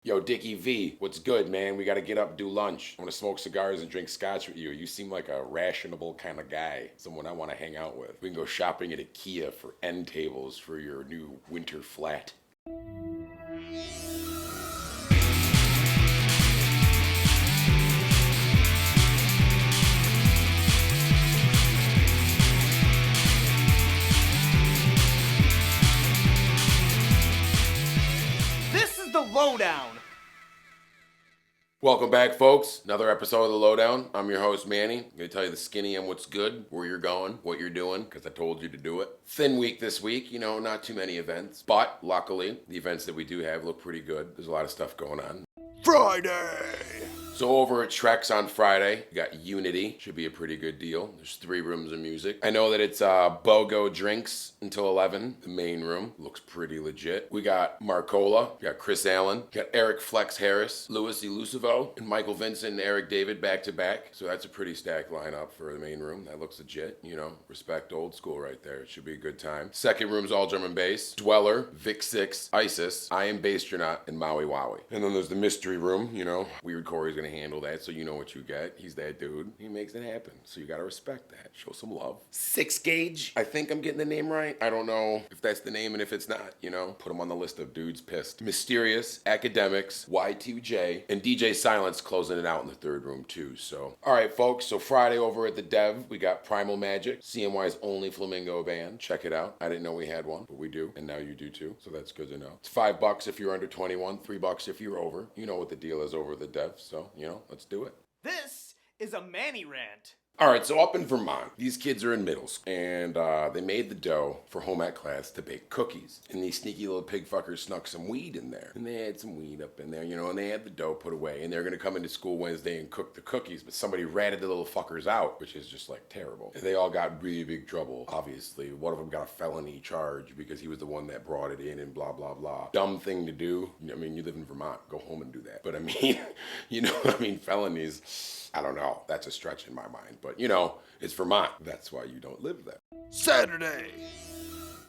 Yo, Dickie V, what's good, man? We gotta get up and do lunch. I wanna smoke cigars and drink scotch with you. You seem like a rationable kind of guy, someone I wanna hang out with. We can go shopping at IKEA for end tables for your new winter flat. This is the Lowdown. Welcome back, folks. Another episode of the Lowdown. I'm your host, Manny. I'm gonna tell you the skinny and what's good, where you're going, what you're doing, because I told you to do it. Thin week this week, not too many events. But luckily, the events that we do have look pretty good. There's a lot of stuff going on. Friday! So over at Shrek's on Friday, we got Unity. Should be a pretty good deal. There's 3 rooms of music. I know that it's BOGO drinks until 11. The main room looks pretty legit. We got Marcola, we got Chris Allen, we got Eric Flex Harris, Louis Elusivo, and Michael Vincent and Eric David back to back. So that's a pretty stacked lineup for the main room. That looks legit. Respect old school right there. It should be a good time. Second room's all drum and bass. Dweller, Vic Six, Isis, I Am Basstronaut, and Maui Wowie. And then there's the mystery room. Weird Corey's gonna handle that, so you know what you get. He's that dude. He makes it happen. So you gotta respect that. Show some love. 6 Gauge. I think I'm getting the name right. I don't know if that's the name and if it's not, Put him on the list of dudes pissed. Mysterious, Academics, Y2J, and DJ Silence closing it out in the third room too. So, all right, folks. So Friday over at the Dev, we got Primal Magic, CNY's only flamingo band. Check it out. I didn't know we had one, but we do, and now you do too. So that's good to know. It's $5 if you're under 21, $3 if you're over. You know what the deal is over at the Dev. So, let's do it. This is a Manny rant. All right, so up in Vermont, these kids are in middle school, and they made the dough for home ec class to bake cookies. And these sneaky little pig fuckers snuck some weed in there. And they had some weed up in there, and they had the dough put away. And they're going to come into school Wednesday and cook the cookies, but somebody ratted the little fuckers out, which is just, terrible. And they all got really big trouble, obviously. One of them got a felony charge because he was the one that brought it in and blah, blah, blah. Dumb thing to do. You live in Vermont. Go home and do that. But felonies... I don't know. That's a stretch in my mind. But, it's Vermont. That's why you don't live there.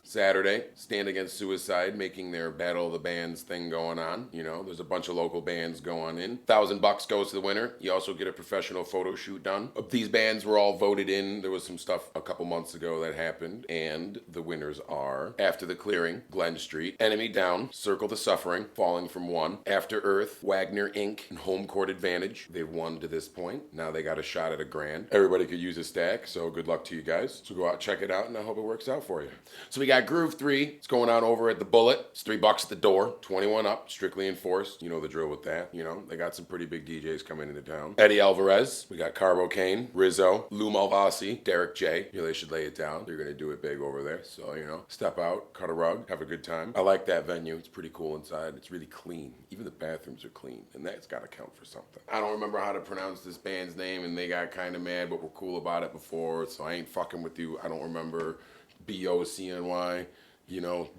Saturday, Stand Against Suicide making their Battle of the Bands thing going on. There's a bunch of local bands going in. $1,000 goes to the winner. You also get a professional photo shoot done. These bands were all voted in. There was some stuff a couple months ago that happened. And the winners are After the Clearing, Glen Street, Enemy Down, Circle the Suffering, Falling from One, After Earth, Wagner Inc., and Home Court Advantage. They've won to this point. Now they got a shot at $1,000. Everybody could use a stack, so good luck to you guys. So go out, check it out, and I hope it works out for you. So we got Groove 3. It's going on over at the Bullet. It's $3 at the door. 21 up. Strictly enforced. You know the drill with that. They got some pretty big DJs coming into town. Eddie Alvarez. We got Carbo Kane. Rizzo. Lou Malvasi. Derek J. They should lay it down. They're going to do it big over there. So, step out, cut a rug, have a good time. I like that venue. It's pretty cool inside. It's really clean. Even the bathrooms are clean. And that's got to count for something. I don't remember how to pronounce this band's name, and they got kind of mad, but were cool about it before. So I ain't fucking with you. I don't remember BOCNY.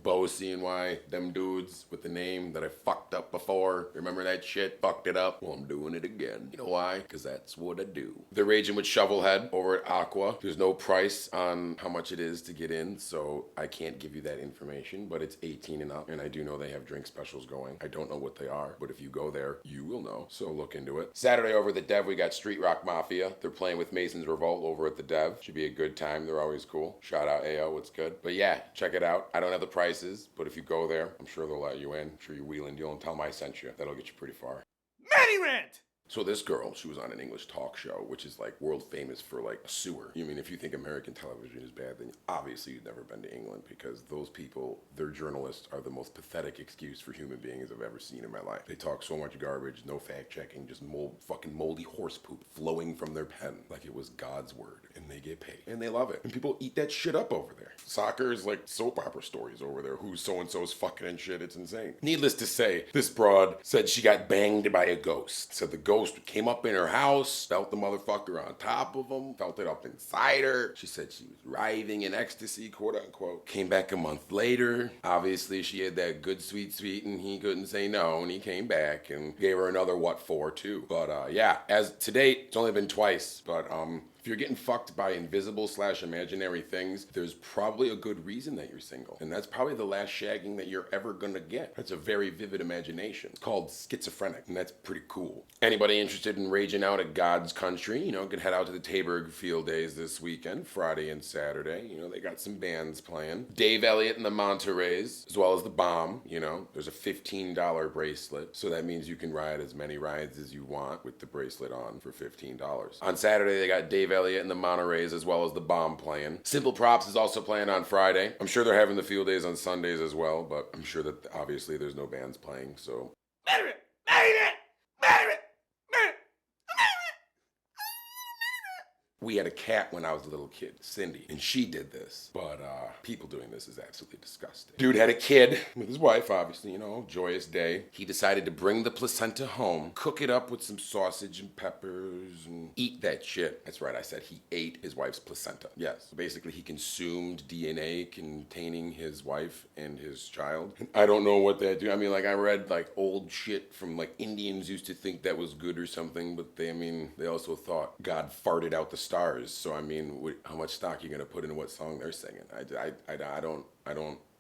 Bo CNY, them dudes with the name that I fucked up before. Remember that shit? Fucked it up. Well, I'm doing it again. You know why? Because that's what I do. They're raging with Shovelhead over at Aqua. There's no price on how much it is to get in, so I can't give you that information, but it's 18 and up, and I do know they have drink specials going. I don't know what they are, but if you go there, you will know, so look into it. Saturday over at the Dev, we got Street Rock Mafia. They're playing with Mason's Revolt over at the Dev. Should be a good time. They're always cool. Shout out AO, what's good? But yeah, check it out. I don't have the prices, but if you go there, I'm sure they'll let you in. I'm sure you wheel and deal and tell them I sent you. That'll get you pretty far. Manny rant. So this girl, she was on an English talk show, which is world famous for a sewer. If you think American television is bad, then obviously you've never been to England, because those people, their journalists, are the most pathetic excuse for human beings I've ever seen in my life. They talk so much garbage, no fact checking, just fucking moldy horse poop flowing from their pen like it was God's word, and they get paid. And they love it. And people eat that shit up over there. Soccer is like soap opera stories over there. Who's so-and-so's fucking and shit. It's insane. Needless to say, this broad said she got banged by a ghost. Said the ghost came up in her house, felt the motherfucker on top of him, felt it up inside her. She said she was writhing in ecstasy, quote unquote. Came back a month later. Obviously, she had that good sweet, and he couldn't say no, and he came back and gave her another what for too. But yeah, as to date, it's only been twice, but If you're getting fucked by invisible/imaginary things, there's probably a good reason that you're single. And that's probably the last shagging that you're ever gonna get. That's a very vivid imagination. It's called schizophrenic, and that's pretty cool. Anybody interested in raging out at God's country, can head out to the Taberg Field Days this weekend, Friday and Saturday. They got some bands playing. Dave Elliott and the Monterey's, as well as the Bomb. There's a $15 bracelet, so that means you can ride as many rides as you want with the bracelet on for $15. On Saturday, they got Dave Elliott and the Monterey's, as well as the Bomb playing. Simple Props is also playing on Friday. I'm sure they're having the Field Days on Sundays as well, but I'm sure that obviously there's no bands playing, so. We had a cat when I was a little kid, Cindy, and she did this. But people doing this is absolutely disgusting. Dude had a kid with his wife, obviously, joyous day. He decided to bring the placenta home, cook it up with some sausage and peppers, and eat that shit. That's right, I said he ate his wife's placenta. Yes. So basically, he consumed DNA containing his wife and his child. And I don't know what that do. I read old shit from Indians used to think that was good or something, but they also thought God farted out the stars. So how much stock you gonna put into what song they're singing? I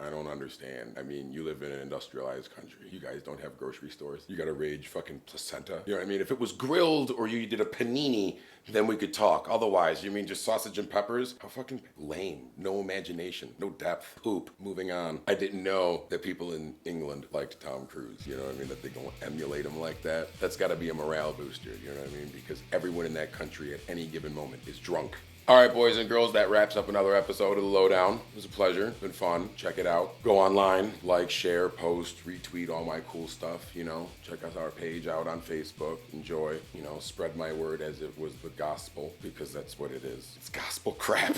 don't understand. You live in an industrialized country. You guys don't have grocery stores. You got a rage fucking placenta. You know what I mean? If it was grilled or you did a panini, then we could talk. Otherwise, you mean just sausage and peppers? How fucking lame. No imagination. No depth. Poop. Moving on. I didn't know that people in England liked Tom Cruise. You know what I mean? That they don't emulate him like that. That's gotta be a morale booster. You know what I mean? Because everyone in that country at any given moment is drunk. All right, boys and girls, that wraps up another episode of The Lowdown. It was a pleasure. It's been fun. Check it out. Go online, like, share, post, retweet all my cool stuff, Check out our page out on Facebook. Enjoy, spread my word as it was the gospel, because that's what it is. It's gospel crap.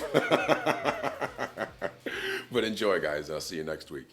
But enjoy, guys. I'll see you next week.